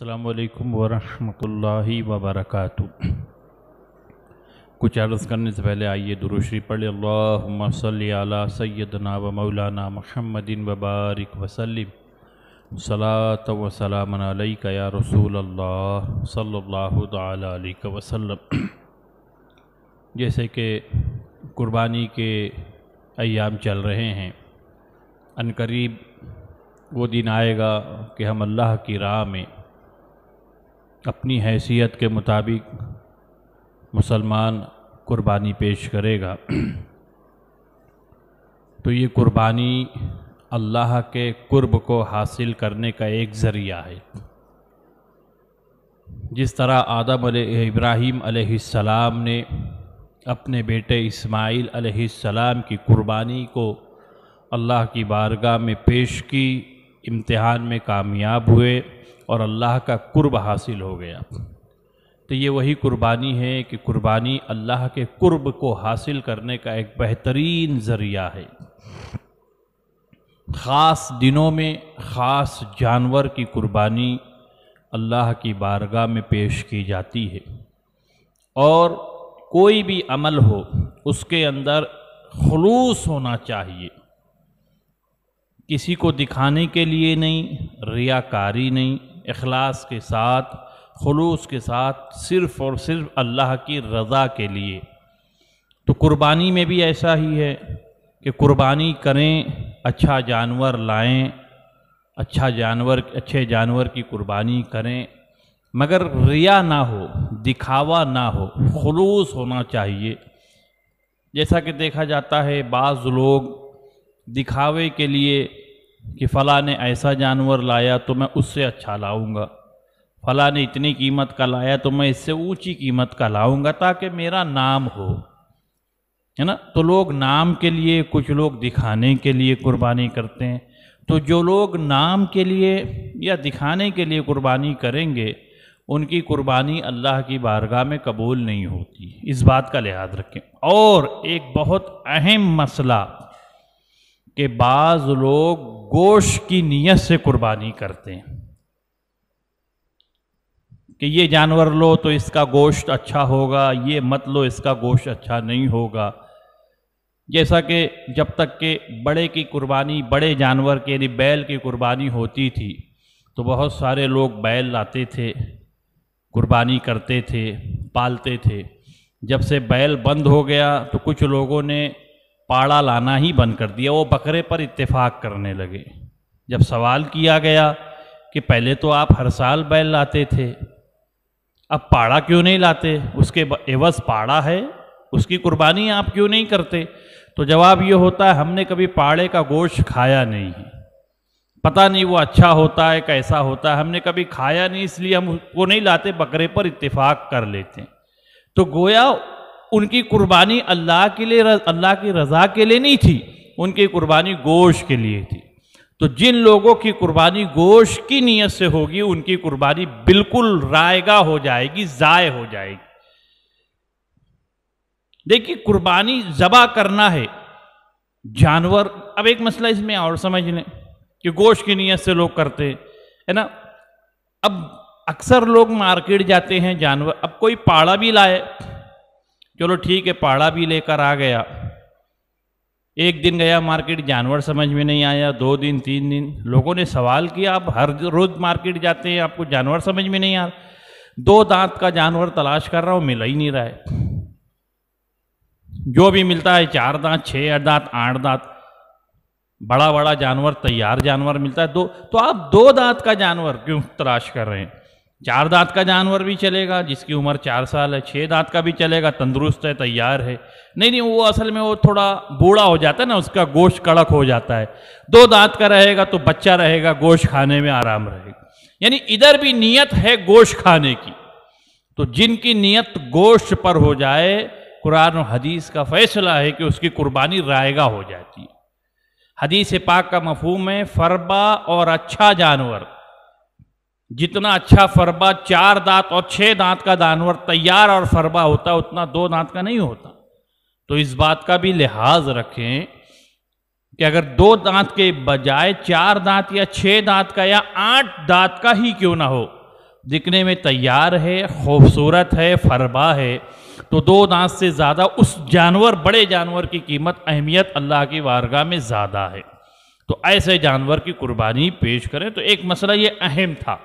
अस्सलामु अलैकुम वरहमतुल्लाहि वबरकातुह। कुछ अर्ज़ करने से पहले आइए दुरूद शरीफ पढ़े। अल्लाहुम्मा सल्लि अला सय्यदना व मौलाना मुहम्मदिन व बारिक वसल्लिम सलात व सलामन अलैका या रसूल अल्लाह सल्लल्लाहु तआला अलैहि वसल्लम। जैसे कि कुर्बानी के अय्याम चल रहे हैं, अनकरीब वो दिन आएगा कि हम अल्लाह की राह में अपनी हैसियत के मुताबिक मुसलमान कुर्बानी पेश करेगा। तो ये कुर्बानी अल्लाह के कुर्ब को हासिल करने का एक ज़रिया है। जिस तरह इब्राहीम अलैहिस्सलाम ने अपने बेटे इस्माइल अलैहिस्सलाम की कुर्बानी को अल्लाह की बारगाह में पेश की, इम्तिहान में कामयाब हुए और अल्लाह का कुर्ब हासिल हो गया। तो ये वही कुर्बानी है कि कुर्बानी अल्लाह के कुर्ब को हासिल करने का एक बेहतरीन ज़रिया है। ख़ास दिनों में ख़ास जानवर की कुर्बानी अल्लाह की बारगाह में पेश की जाती है। और कोई भी अमल हो उसके अंदर खुलूस होना चाहिए, किसी को दिखाने के लिए नहीं, रियाकारी नहीं, इखलास के साथ, खुलूस के साथ, सिर्फ़ और सिर्फ अल्लाह की रज़ा के लिए। तो कुर्बानी में भी ऐसा ही है कि कुर्बानी करें, अच्छा जानवर लाएं, अच्छे जानवर की कुर्बानी करें, मगर रिया ना हो, दिखावा ना हो, खुलूस होना चाहिए। जैसा कि देखा जाता है बाज़ लोग दिखावे के लिए कि फ़लाँ ने ऐसा जानवर लाया तो मैं उससे अच्छा लाऊंगा, फ़लाँ ने इतनी कीमत का लाया तो मैं इससे ऊंची कीमत का लाऊंगा ताकि मेरा नाम हो, है ना। तो लोग नाम के लिए, कुछ लोग दिखाने के लिए कुर्बानी करते हैं। तो जो लोग नाम के लिए या दिखाने के लिए कुर्बानी करेंगे उनकी कुर्बानी अल्लाह की बारगाह में कबूल नहीं होती। इस बात का लिहाज रखें। और एक बहुत अहम मसला कि बाज़ लोग गोश्त की नीयत से कुर्बानी करते हैं कि ये जानवर लो तो इसका गोश्त अच्छा होगा, ये मत लो इसका गोश्त अच्छा नहीं होगा। जैसा कि जब तक के बड़े की कुर्बानी, बड़े जानवर के लिए बैल की कुर्बानी होती थी तो बहुत सारे लोग बैल लाते थे, कुर्बानी करते थे, पालते थे। जब से बैल बंद हो गया तो कुछ लोगों ने पाड़ा लाना ही बंद कर दिया, वो बकरे पर इत्तेफाक करने लगे। जब सवाल किया गया कि पहले तो आप हर साल बैल लाते थे, अब पाड़ा क्यों नहीं लाते, उसके एवज़ पाड़ा है, उसकी कुर्बानी आप क्यों नहीं करते? तो जवाब ये होता है हमने कभी पाड़े का गोश्त खाया नहीं है, पता नहीं वो अच्छा होता है कैसा होता है, हमने कभी खाया नहीं इसलिए हम उसको नहीं लाते, बकरे पर इत्तेफाक कर लेते हैं। तो गोया उनकी कुर्बानी अल्लाह के लिए, अल्लाह की रज़ा के लिए नहीं थी, उनकी कुर्बानी गोश्त के लिए थी। तो जिन लोगों की कुर्बानी गोश्त की नीयत से होगी उनकी कुर्बानी बिल्कुल रायगा हो जाएगी, ज़ाय हो जाएगी। देखिए कुर्बानी ज़बा करना है जानवर। अब एक मसला इसमें और समझ लें कि गोश्त की नीयत से लोग करते है ना। अब अक्सर लोग मार्केट जाते हैं जानवर, अब कोई पाड़ा भी लाए, चलो ठीक है पाड़ा भी लेकर आ गया, एक दिन गया मार्केट, जानवर समझ में नहीं आया, 2 दिन 3 दिन लोगों ने सवाल किया, आप हर रोज़ मार्केट जाते हैं आपको जानवर समझ में नहीं आ रहा, 2 दांत का जानवर तलाश कर रहा हूँ मिल ही नहीं रहा है। जो भी मिलता है 4 दांत, 6 दांत, 8 दांत, बड़ा बड़ा जानवर, तैयार जानवर मिलता है। तो आप 2 दांत का जानवर क्यों तलाश कर रहे हैं? 4 दांत का जानवर भी चलेगा जिसकी उम्र 4 साल है, 6 दांत का भी चलेगा, तंदुरुस्त है, तैयार है। नहीं, वो असल में वो थोड़ा बूढ़ा हो जाता है ना, उसका गोश्त कड़क हो जाता है। 2 दांत का रहेगा तो बच्चा रहेगा, गोश्त खाने में आराम रहेगा। यानी इधर भी नीयत है गोश्त खाने की। तो जिनकी नीयत गोश्त पर हो जाए, कुरान और हदीस का फैसला है कि उसकी कुर्बानी रायगा हो जाती है। हदीस पाक का मफहूम है फरबा और अच्छा जानवर, जितना अच्छा फरबा 4 दांत और 6 दांत का जानवर तैयार और फरबा होता है उतना 2 दांत का नहीं होता। तो इस बात का भी लिहाज रखें कि अगर 2 दांत के बजाय 4 दांत या 6 दांत का या 8 दांत का ही क्यों ना हो, दिखने में तैयार है, खूबसूरत है, फरबा है, तो 2 दांत से ज़्यादा उस जानवर, बड़े जानवर की कीमत, अहमियत अल्लाह की बारगाह में ज़्यादा है। तो ऐसे जानवर की कुर्बानी पेश करें। तो एक मसला ये अहम था,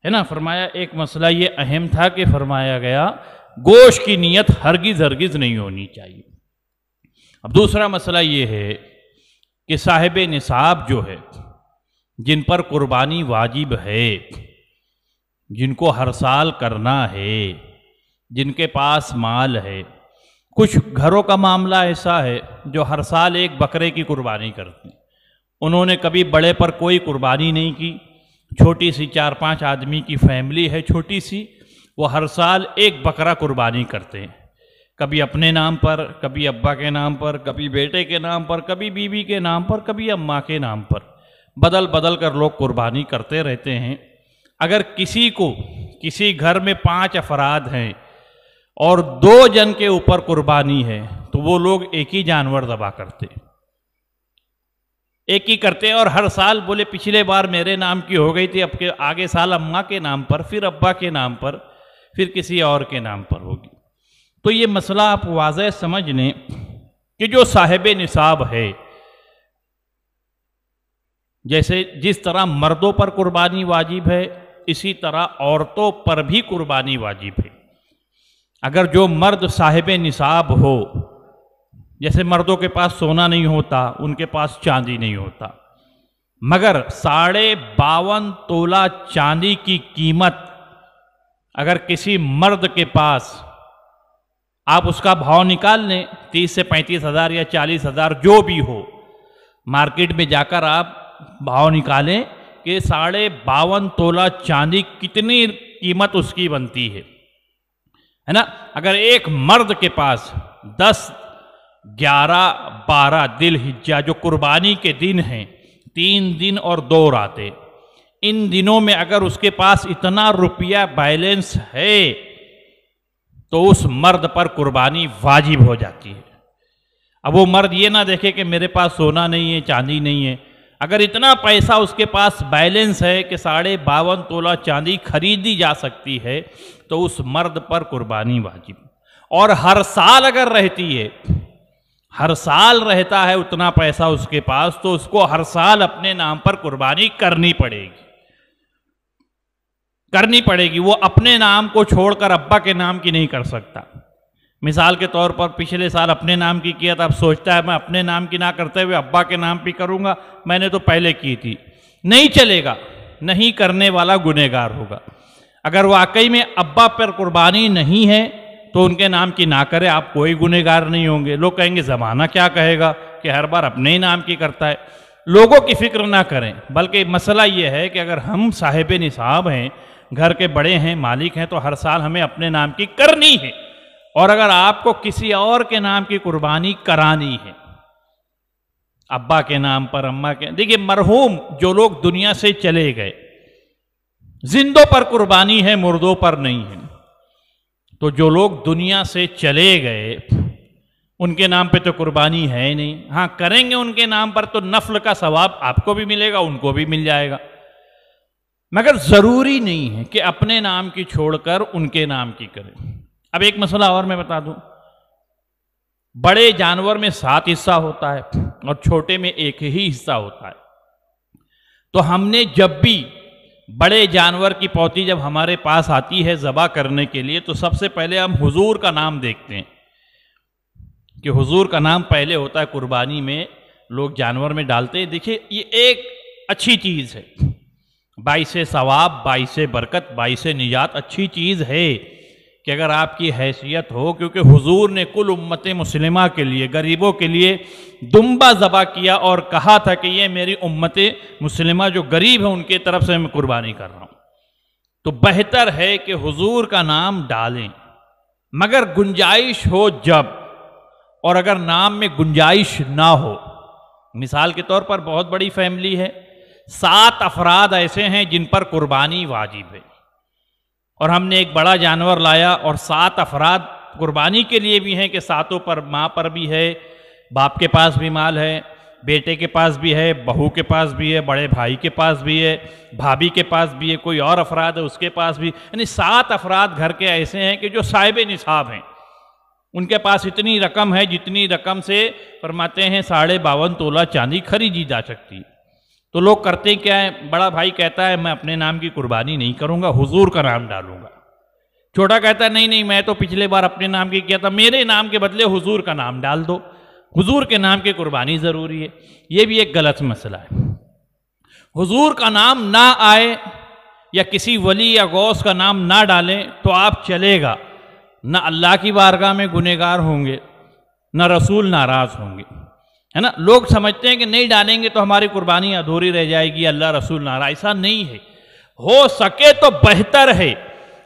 है ना, फरमाया एक मसला ये अहम था कि फरमाया गया गोश्त की नीयत हरगिज़ हरगिज़ नहीं होनी चाहिए। अब दूसरा मसला ये है कि साहिब निसाब जो है, जिन पर कुर्बानी वाजिब है, जिनको हर साल करना है, जिनके पास माल है, कुछ घरों का मामला ऐसा है जो हर साल एक बकरे की कुर्बानी करते हैं। उन्होंने कभी बड़े पर कोई कुर्बानी नहीं की, छोटी सी 4-5 आदमी की फैमिली है, छोटी सी, वो हर साल एक बकरा कुर्बानी करते हैं, कभी अपने नाम पर, कभी अब्बा के नाम पर, कभी बेटे के नाम पर, कभी बीवी के नाम पर, कभी अम्मा के नाम पर, बदल बदल कर लोग कुर्बानी करते रहते हैं। अगर किसी को, किसी घर में 5 अफराद हैं और 2 जन के ऊपर कुर्बानी है, तो वो लोग एक ही जानवर ज़बह करते, एक ही करते हैं। और हर साल बोले पिछले बार मेरे नाम की हो गई थी, अब के आगे साल अम्मा के नाम पर, फिर अब्बा के नाम पर, फिर किसी और के नाम पर होगी। तो ये मसला आप वाज़ह समझ लें कि जो साहिब निसाब है, जैसे जिस तरह मर्दों पर कुर्बानी वाजिब है, इसी तरह औरतों पर भी कुर्बानी वाजिब है। अगर जो मर्द साहिब निसाब हो, जैसे मर्दों के पास सोना नहीं होता, उनके पास चांदी नहीं होता, मगर 52.5 तोला चांदी की कीमत अगर किसी मर्द के पास, आप उसका भाव निकाल लें, 30 से 35 हज़ार या 40 हज़ार जो भी हो, मार्केट में जाकर आप भाव निकालें कि 52.5 तोला चांदी कितनी कीमत उसकी बनती है ना। अगर एक मर्द के पास 10, 11, 12 दिल हिज्जा, जो कुर्बानी के दिन हैं, 3 दिन और 2 रातें, इन दिनों में अगर उसके पास इतना रुपया बैलेंस है, तो उस मर्द पर कुर्बानी वाजिब हो जाती है। अब वो मर्द ये ना देखे कि मेरे पास सोना नहीं है, चांदी नहीं है। अगर इतना पैसा उसके पास बैलेंस है कि 52.5 तोला चांदी खरीदी जा सकती है, तो उस मर्द पर कुर्बानी वाजिब। और हर साल अगर रहती है, हर साल रहता है उतना पैसा उसके पास, तो उसको हर साल अपने नाम पर कुर्बानी करनी पड़ेगी, करनी पड़ेगी। वो अपने नाम को छोड़कर अब्बा के नाम की नहीं कर सकता। मिसाल के तौर पर पिछले साल अपने नाम की किया था, अब सोचता है मैं अपने नाम की ना करते हुए अब्बा के नाम पे करूंगा, मैंने तो पहले की थी। नहीं चलेगा, नहीं करने वाला गुनहगार होगा। अगर वाकई में अब्बा पर कुर्बानी नहीं है तो उनके नाम की ना करे, आप कोई गुनहगार नहीं होंगे। लोग कहेंगे ज़माना क्या कहेगा कि हर बार अपने ही नाम की करता है। लोगों की फिक्र ना करें, बल्कि मसला ये है कि अगर हम साहिब निसाब हैं, घर के बड़े हैं, मालिक हैं, तो हर साल हमें अपने नाम की करनी है। और अगर आपको किसी और के नाम की कुर्बानी करानी है, अब्बा के नाम पर, अम्मा के, देखिए मरहूम जो लोग दुनिया से चले गए, जिंदों पर कुर्बानी है, मुर्दों पर नहीं है। तो जो लोग दुनिया से चले गए, उनके नाम पे तो कुर्बानी है ही नहीं। हाँ, करेंगे उनके नाम पर तो नफल का सवाब आपको भी मिलेगा, उनको भी मिल जाएगा, मगर ज़रूरी नहीं है कि अपने नाम की छोड़कर उनके नाम की करें। अब एक मसला और मैं बता दूं, बड़े जानवर में 7 हिस्सा होता है और छोटे में 1 ही हिस्सा होता है। तो हमने जब भी बड़े जानवर की पौती जब हमारे पास आती है ज़बा करने के लिए, तो सबसे पहले हम हुजूर का नाम देखते हैं कि हुजूर का नाम पहले होता है। कुर्बानी में लोग जानवर में डालते हैं। देखिए ये एक अच्छी चीज़ है, 22 सवाब, 22 बरकत, 22 निजात अच्छी चीज़ है कि अगर आपकी हैसियत हो, क्योंकि हुजूर ने कुल उम्मत मुस्लिमा के लिए, गरीबों के लिए दुम्बा ज़बा किया और कहा था कि ये मेरी उम्मत मुस्लिमा जो गरीब है उनके तरफ से मैं कुर्बानी कर रहा हूँ। तो बेहतर है कि हुजूर का नाम डालें, मगर गुंजाइश हो जब, और अगर नाम में गुंजाइश ना हो। मिसाल के तौर पर बहुत बड़ी फैमिली है, 7 अफराद ऐसे हैं जिन पर कुर्बानी वाजिब है, और हमने एक बड़ा जानवर लाया और 7 अफराद कुर्बानी के लिए भी हैं कि 7 पर, माँ पर भी है, बाप के पास भी माल है, بیٹے کے پاس بھی ہے، بہو کے پاس بھی ہے، بڑے بھائی کے پاس بھی ہے، بھابھی کے پاس بھی ہے، کوئی اور افراد ہے اس کے پاس بھی، یعنی 7 افراد گھر کے ایسے ہیں کہ جو صاحب نصاب ہیں، ان کے پاس اتنی رقم ہے جتنی رقم سے فرماتے ہیں 52.5 تولہ چاندی خریدی جا سکتی۔ تو لوگ کرتے کیا ہے، بڑا بھائی کہتا ہے میں اپنے نام کی قربانی نہیں کروں گا، حضور کا نام ڈالوں گا۔ چھوٹا کہتا ہے نہیں میں تو پچھلے بار اپنے نام کی کیا تھا، میرے نام کے بدلے حضور کا نام ڈال دو، حضور کے نام کی قربانی ضروری ہے۔ یہ بھی ایک غلط مسئلہ ہے۔ حضور کا نام نہ آئے یا کسی ولی یا غوث کا نام نہ ڈالیں تو آپ چلے گا، نہ اللہ کی بارگاہ میں گنہگار ہوں گے، نہ رسول ناراض ہوں گے، ہے نا۔ لوگ سمجھتے ہیں کہ نہیں ڈالیں گے تو ہماری قربانی ادھوری رہ جائے گی، اللہ رسول ناراض، ایسا نہیں ہے۔ ہو سکے تو بہتر ہے،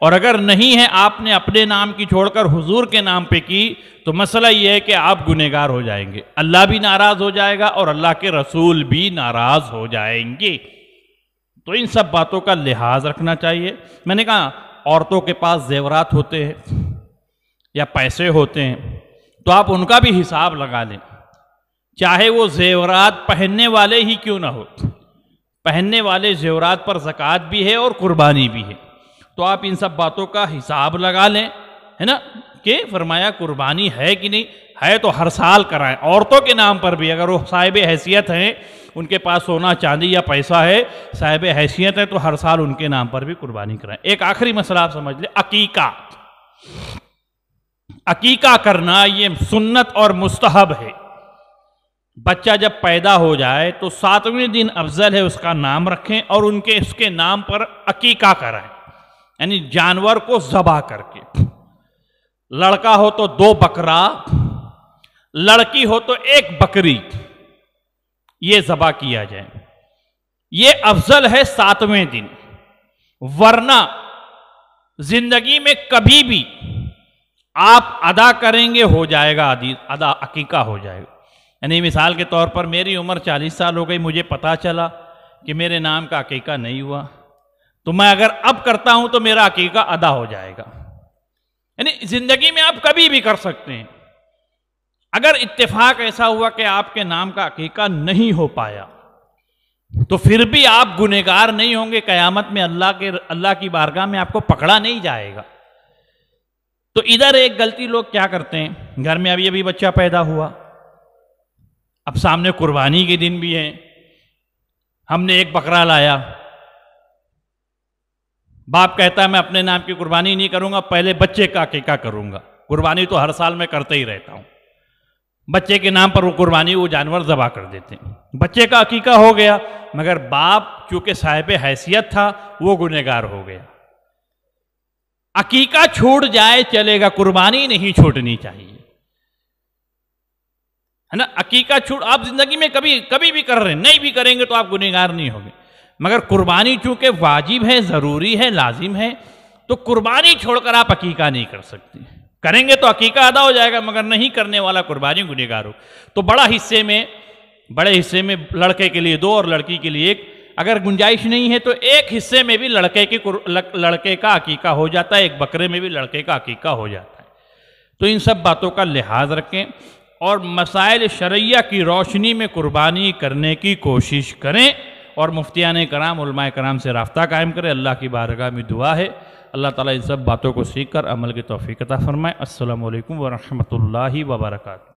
اور اگر نہیں ہے آپ نے اپنے نام کی چھوڑ کر حضور کے نام پہ کی تو مسئلہ یہ ہے کہ آپ گنہگار ہو جائیں گے، اللہ بھی ناراض ہو جائے گا اور اللہ کے رسول بھی ناراض ہو جائیں گے۔ تو ان سب باتوں کا لحاظ رکھنا چاہیے۔ میں نے کہا عورتوں کے پاس زیورات ہوتے ہیں یا پیسے ہوتے ہیں تو آپ ان کا بھی حساب لگا لیں، چاہے وہ زیورات پہننے والے ہی کیوں نہ ہو، پہننے والے زیورات پر زکوٰۃ بھی ہے اور قربانی بھی ہے، تو آپ ان سب باتوں کا حساب لگا لیں، ہے نا، کہ فرمایا قربانی ہے کہ نہیں ہے تو ہر سال کرائیں۔ عورتوں کے نام پر بھی اگر وہ صاحب حیثیت ہیں، ان کے پاس سونا چاندی یا پیسہ ہے، صاحب حیثیت ہے، تو ہر سال ان کے نام پر بھی قربانی کرائیں۔ ایک آخری مسئلہ آپ سمجھ لیں، عقیقہ۔ عقیقہ کرنا یہ سنت اور مستحب ہے۔ بچہ جب پیدا ہو جائے تو 7ویں دن افضل ہے اس کا نام رکھیں اور اس کے نام پر عقیقہ کرائیں، یعنی جانور کو ذبح کر کے۔ لڑکا ہو تو 2 بکرا، لڑکی ہو تو 1 بکری، یہ ذبح کیا جائے۔ یہ افضل ہے 7ویں دن، ورنہ زندگی میں کبھی بھی آپ ادا کریں گے ہو جائے گا، ادا عقیقہ ہو جائے گا۔ یعنی مثال کے طور پر میری عمر 40 سال ہو گئی، مجھے پتا چلا کہ میرے نام کا عقیقہ نہیں ہوا، تو میں اگر اب کرتا ہوں تو میرا عقیقہ ادا ہو جائے گا۔ یعنی زندگی میں آپ کبھی بھی کر سکتے ہیں۔ اگر اتفاق ایسا ہوا کہ آپ کے نام کا عقیقہ نہیں ہو پایا تو پھر بھی آپ گنہگار نہیں ہوں گے، قیامت میں اللہ کی بارگاہ میں آپ کو پکڑا نہیں جائے گا۔ تو ادھر ایک غلطی لوگ کیا کرتے ہیں، گھر میں ابھی بچہ پیدا ہوا، اب سامنے قربانی کے دن بھی ہیں، ہم نے 1 بکرا لایا، باپ کہتا ہے میں اپنے نام کی قربانی نہیں کروں گا، پہلے بچے کا عقیقہ کروں گا، قربانی تو ہر سال میں کرتے ہی رہتا ہوں۔ بچے کے نام پر وہ قربانی، وہ جانور ذبح کر دیتے ہیں، بچے کا عقیقہ ہو گیا، مگر باپ چونکہ صاحب حیثیت تھا وہ گنہگار ہو گیا۔ عقیقہ چھوٹ جائے چلے گا، قربانی نہیں چھوٹنی چاہیے، ہے نا۔ عقیقہ چھوٹ آپ زندگی میں کبھی بھی کر رہے ہیں، نہیں بھی کریں گے تو آپ گنہگار نہیں ہوں گے، مگر قربانی چونکہ واجب ہے، ضروری ہے، لازم ہے، تو قربانی چھوڑ کر آپ عقیقہ نہیں کر سکتے۔ کریں گے تو عقیقہ ادا ہو جائے گا، مگر نہیں کرنے والا قربانی گنہگار ہو۔ تو بڑے حصے میں لڑکے کے لیے 2 اور لڑکی کے لیے 1، اگر گنجائش نہیں ہے تو 1 حصے میں بھی لڑکے کا عقیقہ ہو جاتا ہے، 1 بکرے میں بھی لڑکے کا عقیقہ ہو جاتا ہے۔ تو ان سب باتوں کا لحاظ رکھیں اور مسائل شرعیہ کی روشنی میں قربانی کرنے کی کوشش کریں، اور مفتیان کرام، علماء کرام سے رابطہ قائم کریں۔ اللہ کی بارگاہ میں دعا ہے اللہ تعالیٰ ان سب باتوں کو سیکھ کر عمل کی توفیق عطا فرمائے۔ السلام علیکم ورحمۃ اللہ وبرکاتہ۔